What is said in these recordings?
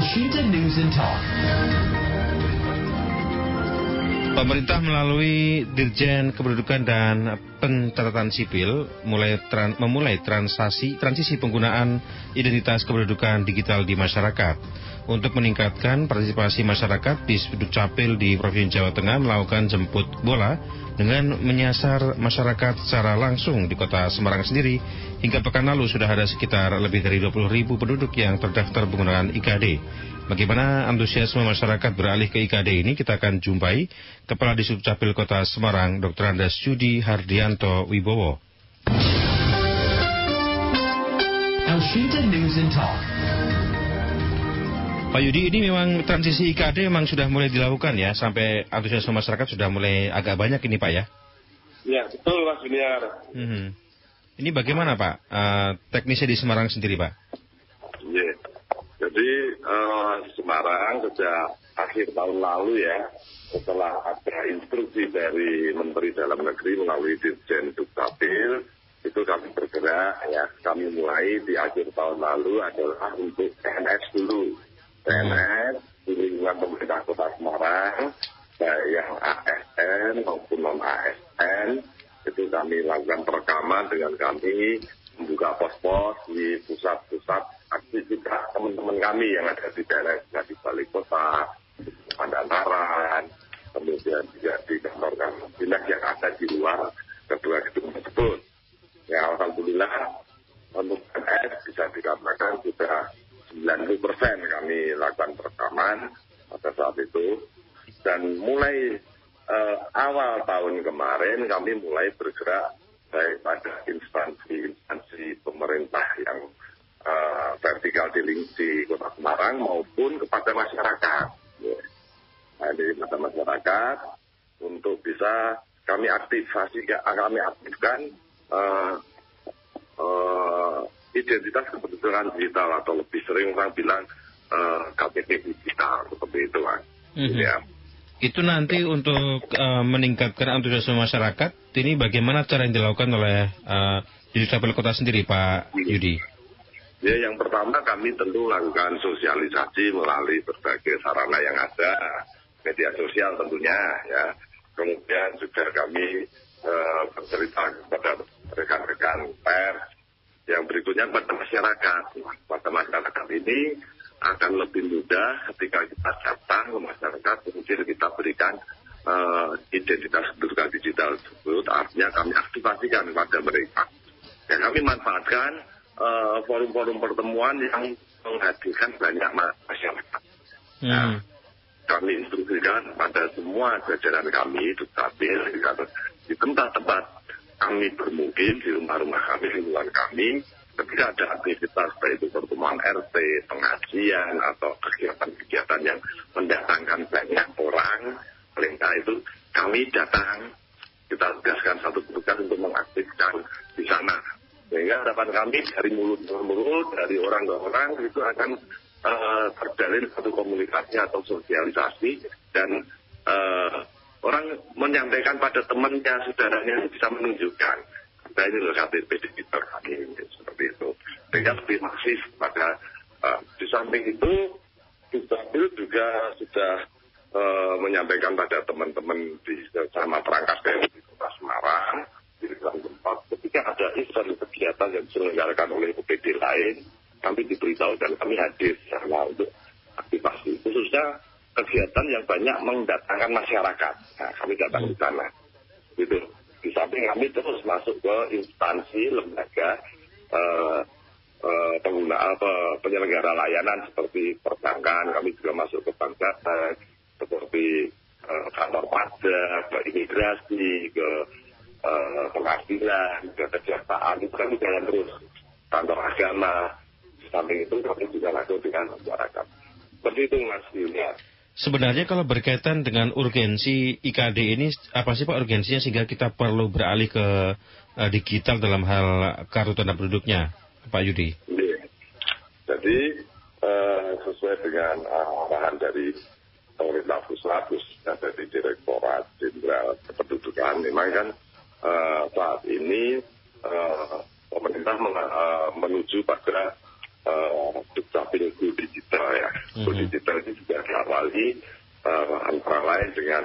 Washington News and Talk. Pemerintah melalui Dirjen Kependudukan dan Pencatatan Sipil memulai transisi penggunaan identitas kependudukan digital di masyarakat. Untuk meningkatkan partisipasi masyarakat, Disdukcapil di Provinsi Jawa Tengah melakukan jemput bola dengan menyasar masyarakat secara langsung di Kota Semarang sendiri. Hingga pekan lalu sudah ada sekitar lebih dari 20.000 penduduk yang terdaftar menggunakan IKD. Bagaimana antusiasme masyarakat beralih ke IKD ini, kita akan jumpai Kepala Disdukcapil Kota Semarang, Dr. Andes Yudi Hardianto Wibowo. Washington News and Talk. Pak Yudi, ini memang transisi IKD memang sudah mulai dilakukan ya, sampai antusiasme masyarakat sudah mulai agak banyak ini Pak ya? Ya, betul Mas Junior. Ini bagaimana Pak, teknisnya di Semarang sendiri Pak? Ya, jadi Semarang sejak akhir tahun lalu ya, setelah ada instruksi dari Menteri Dalam Negeri melalui Dirjen Dukcapil, itu kami bergerak ya, kami mulai di akhir tahun lalu adalah untuk PNS dulu. PNS di lingkungan pemerintah Kota Semarang, baik yang ASN maupun non-ASN, itu kami lakukan perekaman dengan kami membuka pos-pos di pusat-pusat aktivitas teman-teman kami yang ada di daerah, di Balai Kota, di Pandanaran, kemudian juga di kantor-kantor dinas yang ada di luar kedua gedung tersebut. Ya, alhamdulillah untuk PNS bisa dikatakan sudah 90% kami lakukan perekaman pada saat itu, dan mulai awal tahun kemarin kami mulai bergerak baik pada instansi pemerintah yang vertikal di Kota Semarang maupun kepada masyarakat. Nah, dari masyarakat untuk bisa kami aktifkan identitas kependudukan digital, atau lebih sering orang bilang KTP digital, seperti itu Mas. Ya. Itu nanti untuk meningkatkan antusiasme masyarakat, ini bagaimana cara yang dilakukan oleh Disdukcapil Kota sendiri Pak Yudi? Ya, yang pertama kami tentu lakukan sosialisasi melalui berbagai sarana yang ada, media sosial tentunya ya. Kemudian juga kami bercerita kepada rekan-rekan pers. Yang berikutnya pada masyarakat. Pada masyarakat ini akan lebih mudah ketika kita datang ke masyarakat, kemudian kita berikan identitas kependudukan digital tersebut, artinya kami aktifasikan kepada mereka. Dan kami manfaatkan forum-forum pertemuan yang menghadirkan banyak masyarakat. Nah, kami instruksikan pada semua jajaran kami, Dukcapil, di tempat-tempat kami bermukim, di rumah-rumah kami, lingkungan kami, ketika ada aktivitas baik itu pertemuan RT, pengajian, atau kegiatan-kegiatan yang mendatangkan banyak orang, perintah itu kami datang, kita tugaskan satu petugas untuk mengaktifkan di sana. Sehingga harapan kami dari mulut ke mulut, dari orang ke orang, itu akan terjalin satu komunikasi atau sosialisasi, dan orang menyampaikan pada temannya, saudaranya, bisa menunjukkan nah ini loh KTP digital kami, seperti itu. Sehingga lebih masif pada di samping itu, Dukcapil juga sudah menyampaikan pada teman-teman di sama perangkat daerah di Kota Semarang, di dalam tempat ketika ada event kegiatan yang diselenggarakan oleh OPD lain, kami diberitahu dan kami hadir sama untuk aktivasi, khususnya kegiatan yang banyak mendatangkan masyarakat. Nah, kami datang di sana. Gitu. Di samping kami terus masuk ke instansi, lembaga, penyelenggara layanan seperti perbankan, kami juga masuk ke bank data, seperti kantor pajak, ke imigrasi, ke pengadilan, ke kejaksaan, itu kami jalan terus. Kantor agama, di samping itu kami juga langsung dengan masyarakat. Seperti itu Mas Junior. Sebenarnya kalau berkaitan dengan urgensi IKD ini, apa sih Pak urgensinya sehingga kita perlu beralih ke digital dalam hal kartu tanda penduduknya, Pak Yudi? Jadi sesuai dengan arahan dari pemerintah pusat, dari Direktorat Jenderal Kependudukan, memang kan saat ini pemerintah menuju pada Dukcapil Go Digital ya. Go Digital ini juga diawali antara lain dengan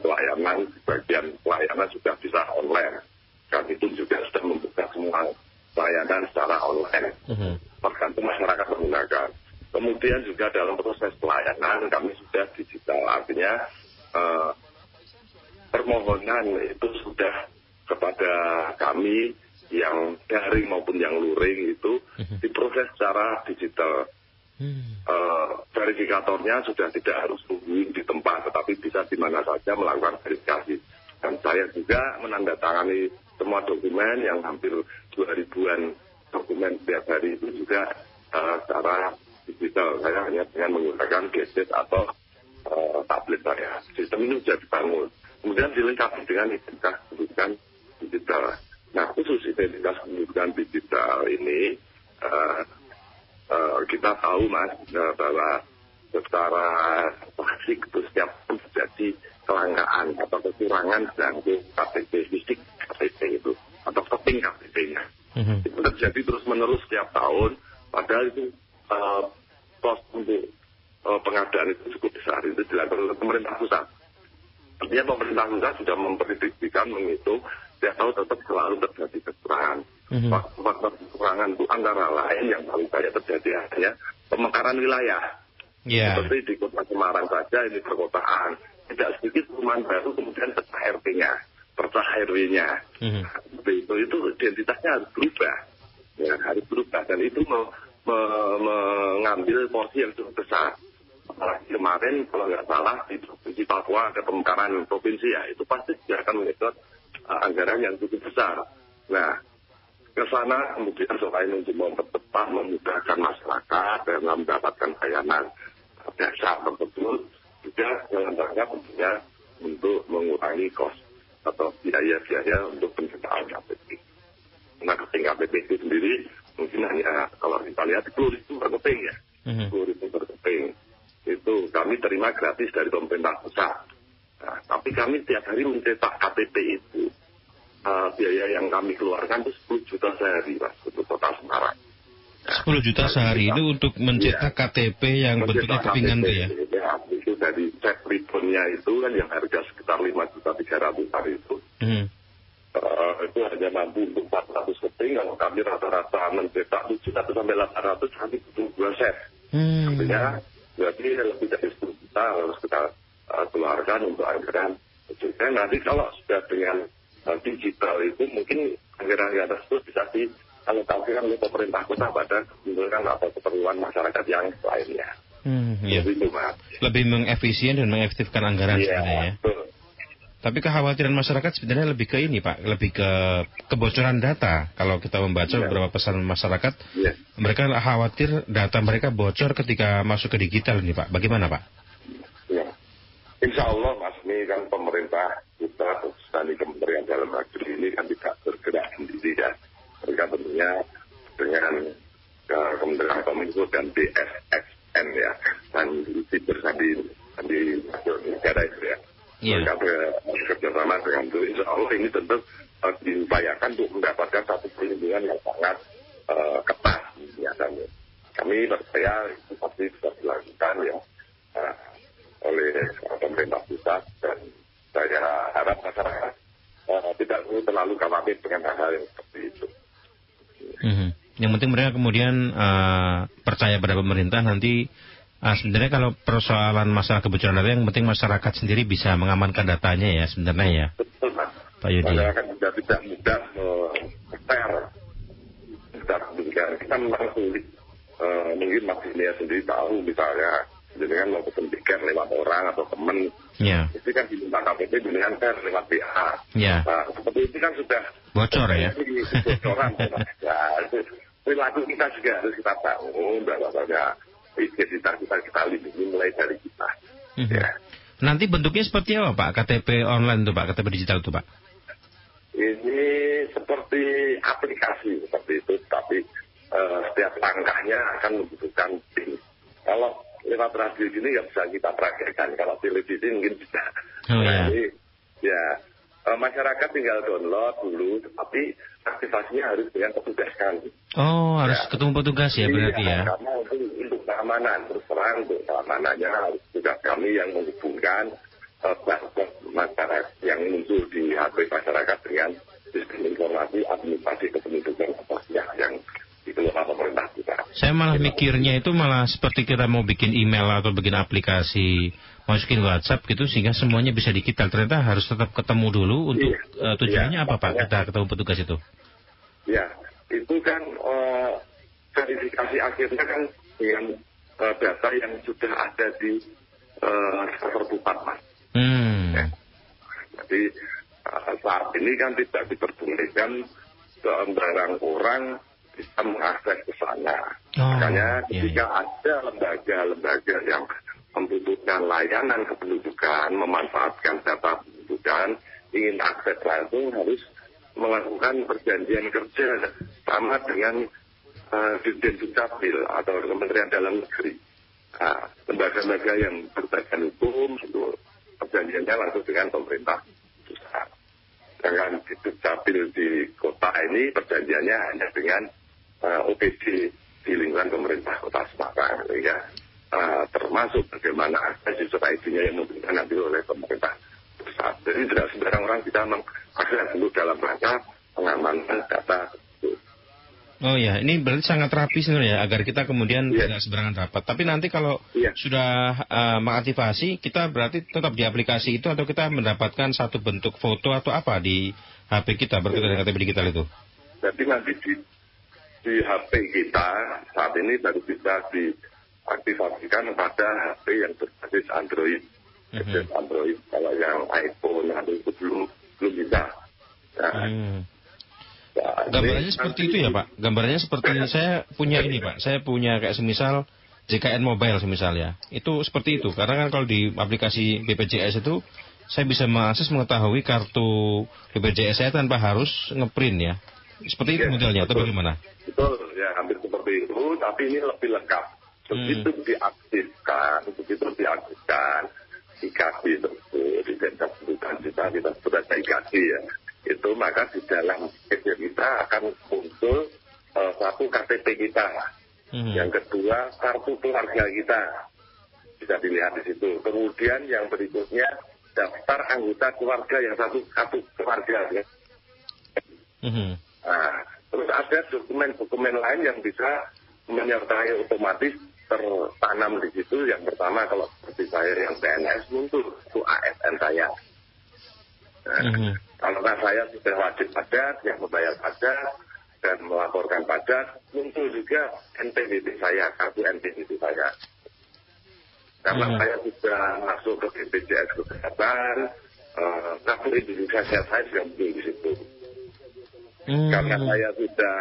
pelayanan, bagian pelayanan sudah bisa online. Kami pun juga sudah membuka semua pelayanan secara online. Tergantung masyarakat menggunakan. Kemudian juga dalam proses pelayanan kami sudah digital. Artinya permohonan itu sudah kepada kami yang daring maupun yang luring itu diproses secara digital. Verifikatornya sudah tidak harus tungguin di tempat, tetapi bisa di mana saja melakukan verifikasi. Dan saya juga menandatangani semua dokumen yang hampir 2.000-an dokumen setiap hari itu juga secara digital. Saya hanya dengan menggunakan gadget atau tablet saya. Sistem ini sudah dibangun. Kemudian dilengkapi dengan identitas kependudukan digital. Nah, khusus identitas kependudukan digital ini kita tahu Mas bahwa secara klasik itu setiap terjadi kelangkaan atau kekurangan belangko KTP fisik KTP itu atau keping KTP-nya. Itu terjadi terus menerus setiap tahun. Padahal itu kos untuk pengadaan itu cukup besar. Itu dilakukan oleh pemerintah pusat. Artinya pemerintah pusat sudah memprediksikan, menghitung setiap tahun tetap selalu terjadi kekurangan. Faktor kekurangan itu antara lain yang paling banyak terjadi hanya pemekaran wilayah. Seperti di kota Semarang saja ini perkotaan. Tidak sedikit perumahan baru kemudian pecah RT-nya, pecah RW-nya. Itu identitasnya harus berubah. Ya, harus berubah dan itu mengambil porsi yang cukup besar. Apalagi kemarin kalau nggak salah di Provinsi Papua ada pemekaran provinsi ya, itu pasti dia akan menyedot anggaran yang cukup besar. Nah, ke sana kemudian selain untuk mempercepat, memudahkan masyarakat dalam mendapatkan layanan dasar tersebut, juga dalam rangka tentunya untuk mengurangi kos atau biaya-biaya untuk penciptaan KTP. Nah, keping KTP itu sendiri mungkin hanya kalau kita lihat 10.000 per keping ya, 10.000 per keping. Itu kami terima gratis dari pemerintah pusat. Nah, tapi kami tiap hari mencetak KTP itu biaya yang kami keluarkan itu 10 juta sehari Mas untuk kota Semarang. 10 juta sehari itu untuk mencetak KTP yang bentuknya kepingan itu ya? Ya, itu dari set ribbonnya itu kan yang harga sekitar 5.300.000 itu. Itu hanya mampu untuk 400 keping. Kalau kami rata-rata mencetak 700 sampai 800 kami butuh 2 set. Artinya berarti lebih dari 10 juta harus kita keluarkan untuk anggaran. Jadi nanti kalau sudah dengan digital itu mungkin anggaran tersebut bisa dialokasikan oleh pemerintah kota pada kebutuhan atau keperluan masyarakat yang lainnya. Itu, Mas. Lebih mengefisien dan mengefektifkan anggaran sebenarnya. Betul. Tapi kekhawatiran masyarakat sebenarnya lebih ke ini Pak, lebih ke kebocoran data. Kalau kita membaca beberapa pesan masyarakat, mereka khawatir data mereka bocor ketika masuk ke digital ini Pak. Bagaimana Pak? Ya. Insya Allah Mas, ini kan pemerintah kita dan Kementerian Dalam Negeri ini kan tidak bergerak sendiri ya. Mereka tentunya dengan Kementerian Kominfo dan BSSN ya, dan Siber di negara itu ya. Mereka bekerjasama dengan itu. Insya Allah ini tentu diupayakan untuk mendapatkan satu perlindungan yang sangat ketat. Ya, dan kami percaya itu pasti bisa dilakukan ya oleh pemerintah pusat, dan saya harap masyarakat tidak perlu terlalu khawatir dengan hal-hal yang seperti itu. Yang penting mereka kemudian percaya pada pemerintah nanti. Sebenarnya kalau persoalan masalah kebocoran data yang penting masyarakat sendiri bisa mengamankan datanya ya sebenarnya ya. Betul Pak Yudi. Masyarakat juga tidak mudah kita memang sulit. Mungkin Mas Dinia sendiri tahu misalnya dengan mau pesen tiket lewat orang atau teman, itu kan diminta KTP dengan lewat BA. Nah, seperti itu kan sudah bocor ya. Bocoran. Ya, itu perilaku kita juga harus kita tahu bahwa identitas kita lindungi mulai dari kita. Ya. Nanti bentuknya seperti apa Pak? KTP online tuh Pak, KTP digital tuh Pak? Ini seperti aplikasi seperti itu, tapi setiap langkahnya akan membutuhkan PIN. Kalau lewat radio ini nggak bisa kita praktekkan, kalau televisi mungkin bisa. Jadi ya masyarakat tinggal download dulu, tapi aktivasinya harus dengan petugas kami. Oh, harus ketemu petugas ya berarti ya? Karena untuk keamanan, terus terang untuk keamanannya harus petugas kami yang menghubungkan masyarakat yang muncul di HP masyarakat dengan sistem informasi administrasi kependudukan yang dikelola pemerintah kita. Saya malah mikirnya itu malah seperti kita mau bikin email atau bikin aplikasi, masukin WhatsApp gitu sehingga semuanya bisa digital. Ternyata harus tetap ketemu dulu untuk tujuannya apa Pak? Kita ketemu petugas itu? Ya, itu kan verifikasi akhirnya kan dengan data yang sudah ada di server Pupat, Mas. Ya. Jadi saat ini kan tidak diperbolehkan barang orang bisa mengakses ke sana. Makanya ketika ada lembaga-lembaga yang membutuhkan layanan kependudukan, memanfaatkan data kependudukan, ingin akses langsung harus melakukan perjanjian kerja sama dengan Dirjen Dukcapil atau Kementerian Dalam Negeri. Nah, lembaga-lembaga yang berbadan hukum itu perjanjiannya langsung dengan pemerintah pusat. Sedangkan di Dukcapil di kota ini perjanjiannya hanya dengan OPD di lingkungan pemerintah kota Semarang, sehingga termasuk bagaimana akses user ID-nya yang memberikan nanti oleh pemerintah pusat. Jadi tidak sembarang orang bisa mengakses dulu dalam rangka pengamanan data. Oh ya, ini berarti sangat rapi sebenarnya agar kita kemudian tidak sembarangan dapat. Tapi nanti kalau sudah mengaktifasi, kita berarti tetap di aplikasi itu atau kita mendapatkan satu bentuk foto atau apa di HP kita berkaitan dengan KTP digital itu? Jadi nanti di HP kita saat ini baru bisa diaktifasikan pada HP yang berbasis Android. Android, kalau yang iPhone itu belum bisa. Gambarannya seperti itu ya Pak? Gambarannya seperti saya punya ini Pak, saya punya kayak semisal JKN Mobile semisal ya. Itu seperti itu, karena kan kalau di aplikasi BPJS itu saya bisa mengetahui kartu BPJS saya tanpa harus ngeprint ya. Seperti itu modelnya atau bagaimana? Betul, ya hampir seperti itu, tapi ini lebih lengkap. Begitu diaktifkan, IKD tersebut, di Desa Pendudukan kita sudah IKD ya. Itu maka di dalam media kita akan muncul satu KTP kita. Yang kedua, kartu keluarga kita. Bisa dilihat di situ. Kemudian yang berikutnya, daftar anggota keluarga yang satu keluarga. Ya. Nah, terus ada dokumen-dokumen lain yang bisa menyertai otomatis tertanam di situ. Yang pertama kalau seperti saya yang PNS muncul itu ASN saya. Nah, kalau saya sudah wajib pajak yang membayar pajak dan melaporkan pajak, muncul juga NPWP saya, kartu NPWP saya. Karena saya sudah masuk ke BPJS Kesehatan, kartu Indonesia Sehat saya juga muncul di situ. Karena saya sudah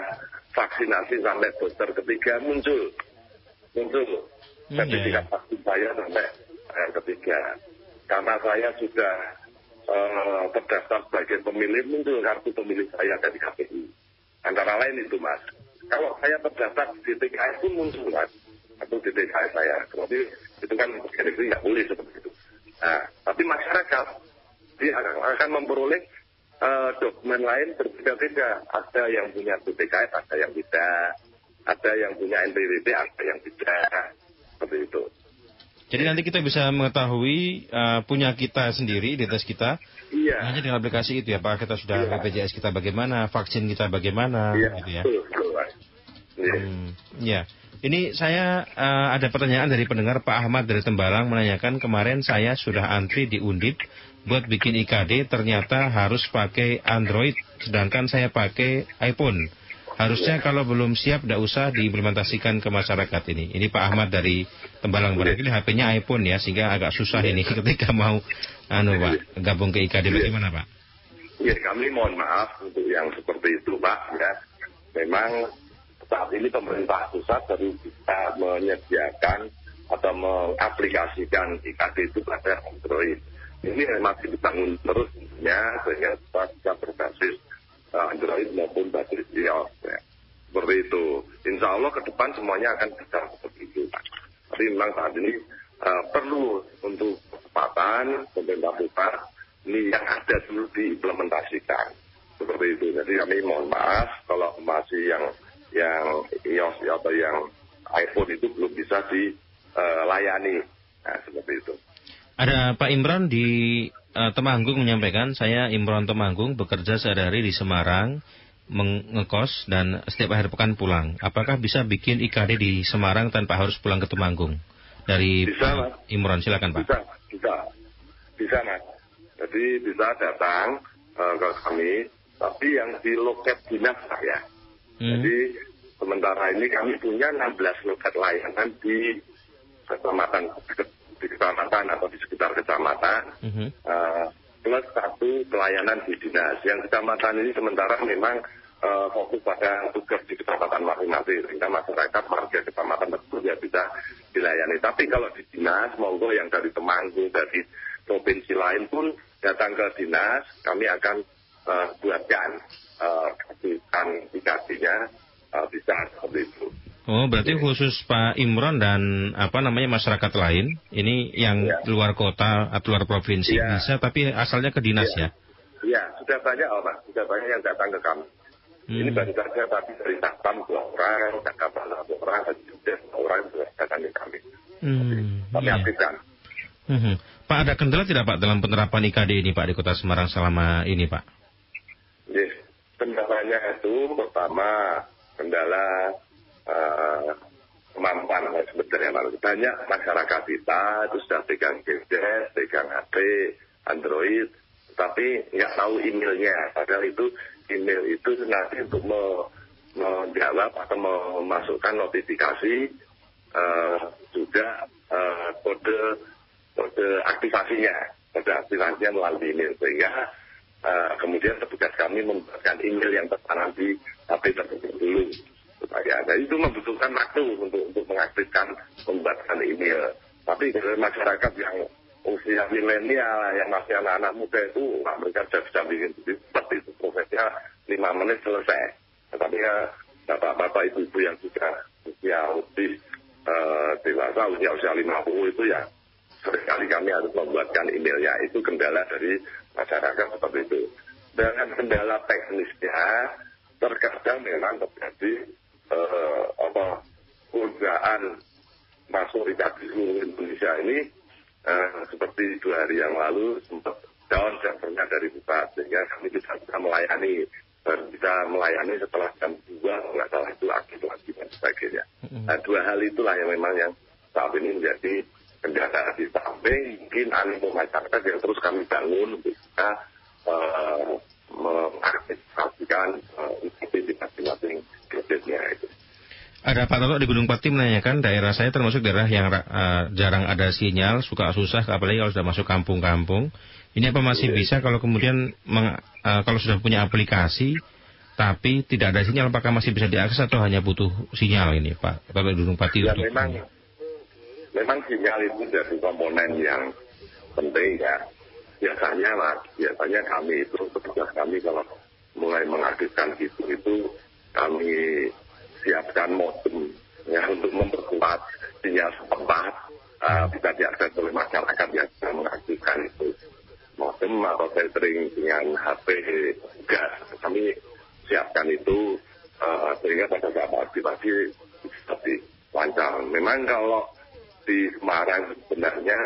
vaksinasi sampai booster ketiga muncul sertifikat vaksin saya sampai yang ketiga. Karena saya sudah terdaftar sebagai pemilih, muncul kartu pemilih saya dari KPU. Antara lain itu Mas. Kalau saya terdaftar di DTKS pun muncul Mas, kartu DTKS saya. Berarti itu kan itu nggak boleh seperti itu. Nah, tapi masyarakat dia akan memperoleh dokumen lain berbeda-beda. Ada yang punya DTKS, ada yang tidak. Ada yang punya NPWP, ada yang tidak. Seperti itu. Jadi nanti kita bisa mengetahui punya kita sendiri, identitas kita, hanya dengan aplikasi itu ya Pak. Kita sudah BPJS kita bagaimana, vaksin kita bagaimana, gitu ya. Ya, ini saya ada pertanyaan dari pendengar Pak Ahmad dari Tembalang menanyakan kemarin saya sudah antri di Undip buat bikin IKD, ternyata harus pakai Android, sedangkan saya pakai iPhone. Harusnya kalau belum siap tidak usah diimplementasikan ke masyarakat ini. Ini Pak Ahmad dari Tembalang, barangkali HP-nya iPhone ya, sehingga agak susah ini ketika mau Pak gabung ke IKD. Bagaimana Pak? Ya, kami mohon maaf untuk yang seperti itu Pak ya. Memang saat ini pemerintah pusat baru bisa menyediakan atau mengaplikasikan IKD itu pada Android. Ini masih dibangun terus ya, sehingga bisa berbasis Android maupun basis iOS ya. Seperti itu. Insya Allah ke depan semuanya akan bisa seperti itu. Tapi memang saat ini perlu untuk kecepatan pemerintah pusat ini yang ada dulu diimplementasikan. Seperti itu. Jadi kami mohon maaf kalau masih yang iOS atau yang iPhone itu belum bisa dilayani. Nah, seperti itu. Ada Pak Imron di Temanggung menyampaikan, saya Imron Temanggung bekerja sehari-hari di Semarang, ngekos dan setiap akhir pekan pulang. Apakah bisa bikin IKD di Semarang tanpa harus pulang ke Temanggung? Dari bisa, Mas. Imron, silakan Pak. Bisa Mas. Jadi bisa datang ke kami, tapi yang di loket dinas ya. Jadi sementara ini kami punya 16 loket layanan di kecamatan atau di sekitar kecamatan. Plus 1 pelayanan di dinas. Yang kecamatan ini sementara memang fokus pada tugas di kecamatan masing-masing, sehingga masyarakat warga kecamatan tersebut ya bisa dilayani. Tapi kalau di dinas, monggo yang dari Temanggung, dari provinsi lain pun datang ke dinas, kami akan buatkan aplikasinya bisa seperti itu. Oh, berarti khusus Pak Imron dan masyarakat lain, ini yang luar kota atau luar provinsi bisa, tapi asalnya ke dinas ya? Iya, sudah banyak yang datang ke kami. Ini baru saja tadi dari Satpam 2 orang, Jakarta 1 orang, dan juga 2 orang sudah datang ke kami. Kami aktifkan. Pak, ada kendala tidak Pak dalam penerapan IKD ini Pak di Kota Semarang selama ini Pak? Yes, kendalanya itu pertama kendala kemampuan sebenarnya. Banyak masyarakat kita itu sudah pegang gadget, pegang HP, Android, tapi nggak tahu emailnya. Padahal itu email itu nanti untuk menjawab atau memasukkan notifikasi juga kode aktifasinya melalui email, sehingga kemudian petugas kami membuatkan email yang tertanam di HP tersebut dulu. Jadi itu membutuhkan waktu untuk mengaktifkan membuatkan email. Tapi dari masyarakat yang usia milenial, yang masih anak-anak muda itu, mereka sudah bisa bikin seperti itu, prosesnya 5 menit selesai. Tetapi bapak-bapak ibu-ibu yang sudah usia lebih dewasa, usia 50 itu ya seringkali kami harus membuatkan emailnya. Itu kendala dari masyarakat seperti itu. Dengan kendala teknisnya, terkadang memang terjadi perubahan masuk IKD seluruh Indonesia ini seperti 2 hari yang lalu sempat down servernya dari pusat, sehingga kami bisa melayani setelah jam 2 nggak salah itu aktif lagi dan sebagainya. Nah, 2 hal itulah yang memang yang saat ini menjadi kendala. Di samping mungkin animo masyarakat yang terus kami bangun untuk bisa mengaktifkan di masing-masing gadgetnya itu. Ada Pak Toto di Gunung Pati menanyakan, daerah saya termasuk daerah yang jarang ada sinyal, suka susah, apalagi kalau sudah masuk kampung-kampung. Ini apa masih bisa kalau kemudian kalau sudah punya aplikasi, tapi tidak ada sinyal, apakah masih bisa diakses atau hanya butuh sinyal ini Pak Toto di Gunung Pati? Ya, memang sinyal itu jadi komponen yang penting ya. Biasanya kami itu, petugas kami kalau mulai mengaktifkan itu kami siapkan modem ya untuk memperkuat sinyal setempat bisa diakses oleh masyarakat yang sedang mengaktifkan itu modem atau filtering dengan HP gas. Kami siapkan itu sehingga pada saat aktivasi seperti lancar. Memang kalau di Semarang sebenarnya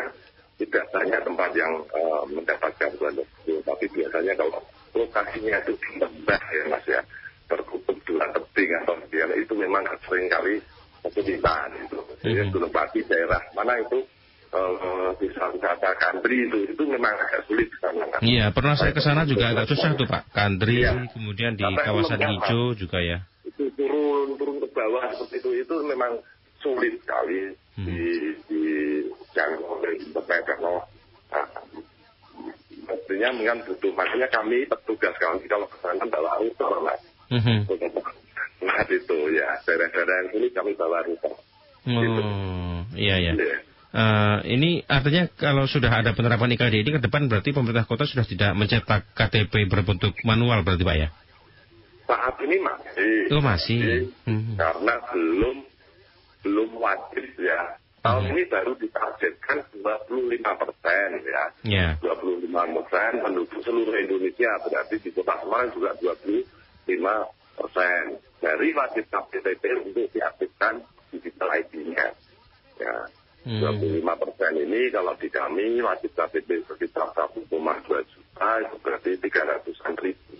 tidak banyak tempat yang mendapatkan bantuan tersebut, tapi biasanya kalau lokasinya itu di lembah ya Mas ya, tertutup dengan tebing atau sekian, itu memang sering kali kesulitan itu. Jadi Gunung Pati daerah mana itu wisata country itu memang agak sulit di sana. Iya, pernah saya ke sana juga agak susah tuh Pak. Country, kemudian di kawasan hijau juga ya. Itu turun ke bawah seperti itu memang sulit sekali dijangkau oleh internet karena mestinya mungkin butuh. Makanya kami petugas kami kalau ke sana bawa router Mas. Nah itu ya, daerah-daerah yang sulit kami bawa router. Iya. Ini artinya kalau sudah ada penerapan IKD ini ke depan berarti pemerintah kota sudah tidak mencetak KTP berbentuk manual berarti Pak ya? Saat ini masih. Oh masih. Karena belum wajib ya Tahun ini baru ditargetkan 25% ya. Ya. 25% penduduk seluruh Indonesia, berarti di Kota Semarang juga 25% dari wajib KTP untuk diaktifkan digital ID-nya. Ya. 25% ini kalau di kami wajib KTP sekitar 1,2 juta, itu berarti 300-an ribu.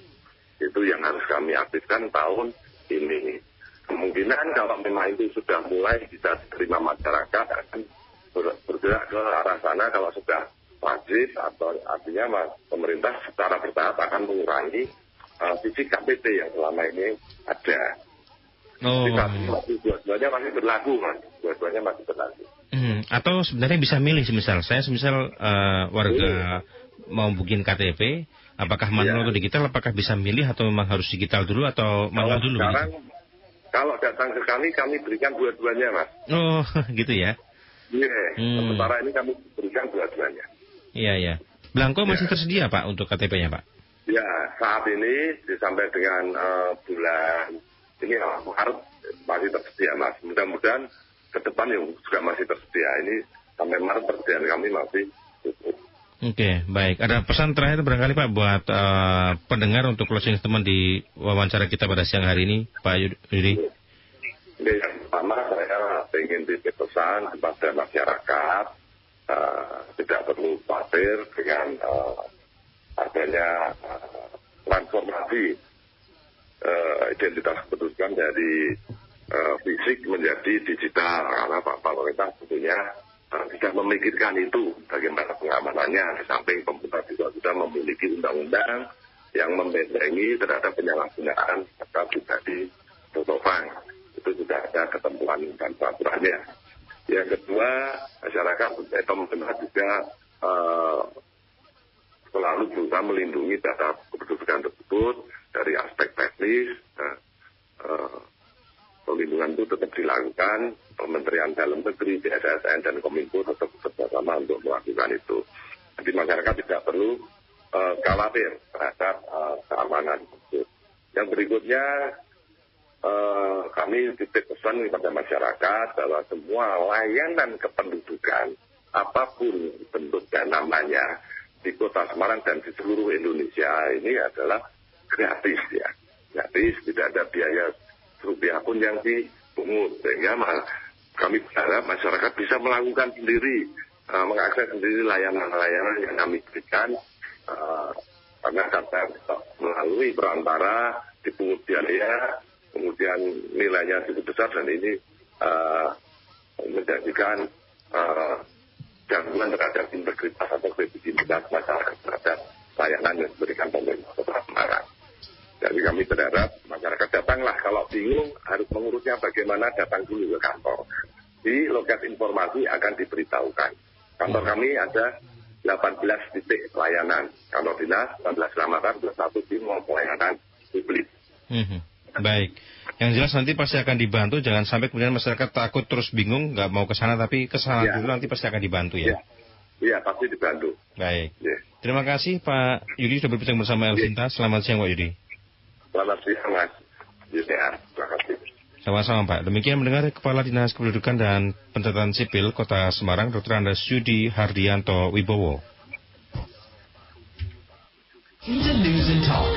Itu yang harus kami aktifkan tahun ini. Kemungkinan kalau memang itu sudah mulai bisa diterima masyarakat akan bergerak ke arah sana. Kalau sudah wajib atau artinya pemerintah secara bertahap akan mengurangi sisi KTP yang selama ini ada. Dua-duanya masih berlaku, Mas. Dua-duanya masih berlaku. Atau sebenarnya bisa milih, saya warga mau bikin KTP, apakah manual atau digital, apakah bisa milih atau memang harus digital dulu atau manual dulu? Sekarang, kalau datang ke kami berikan dua-duanya, Mas. Oh, gitu ya? Iya, sementara ini kami berikan dua-duanya. Iya. Belangko masih tersedia, Pak, untuk KTP-nya, Pak? Ya, saat ini sampai dengan bulan ini Maret masih tersedia, Mas. Mudah-mudahan ke depan juga masih tersedia. Ini sampai Maret persediaan kami masih cukup. Oke, baik. Ada pesan terakhir barangkali Pak buat pendengar untuk closing statement di wawancara kita pada siang hari ini, Pak Yudi? Yang pertama saya ingin titip pesan kepada masyarakat, tidak perlu khawatir dengan adanya transformasi identitas kependudukan dari fisik menjadi digital, karena Pak pemerintah tentunya tidak memikirkan itu bagaimana pengamanannya. Di samping pemerintah juga sudah memiliki undang-undang yang membentengi terhadap penyalahgunaan data pribadi Totobank. Itu sudah ada ketentuan dan peraturannya. Yang kedua, masyarakat pemerintah juga selalu berusaha melindungi data kependudukan tersebut dari aspek teknis. Perlindungan itu tetap dilakukan, Kementerian Dalam Negeri, BSSN, dan Kominfo tetap bersama untuk melakukan itu. Jadi masyarakat tidak perlu khawatir terhadap keamanan tersebut. Yang berikutnya, kami titip pesan kepada masyarakat bahwa semua layanan kependudukan, apapun bentuk dan namanya, di Kota Semarang dan di seluruh Indonesia ini adalah gratis ya. Gratis, tidak ada biaya rupiah pun yang dipungut, sehingga kami berharap masyarakat bisa melakukan sendiri, mengakses sendiri layanan-layanan yang kami berikan, karena kata melalui perantara dipungut biaya, kemudian nilainya cukup besar dan ini menjadikan gangguan terhadap integritas atau kredibilitas masyarakat terhadap layanan yang diberikan pemerintah Kota Semarang. Jadi kami berharap masyarakat datanglah, kalau bingung harus mengurusnya bagaimana, datang dulu ke kantor. Di loket informasi akan diberitahukan. Kantor kami ada 18 titik layanan. Kantor dinas, 18 kecamatan, 21 tim pelayanan publik. Baik. Yang jelas nanti pasti akan dibantu, jangan sampai kemudian masyarakat takut terus bingung, nggak mau ke sana, tapi ke sana dulu nanti pasti akan dibantu ya. Iya, pasti dibantu. Baik. Terima kasih Pak Yudi sudah berbincang bersama Elvinta. Selamat siang Pak Yudi. Selamat siang Mas. Terima kasih. Sama-sama Pak. Demikian mendengar Kepala Dinas Kependudukan dan Pencatatan Sipil Kota Semarang, Dr. Andes Yudi Hardianto Wibowo. News and Talk.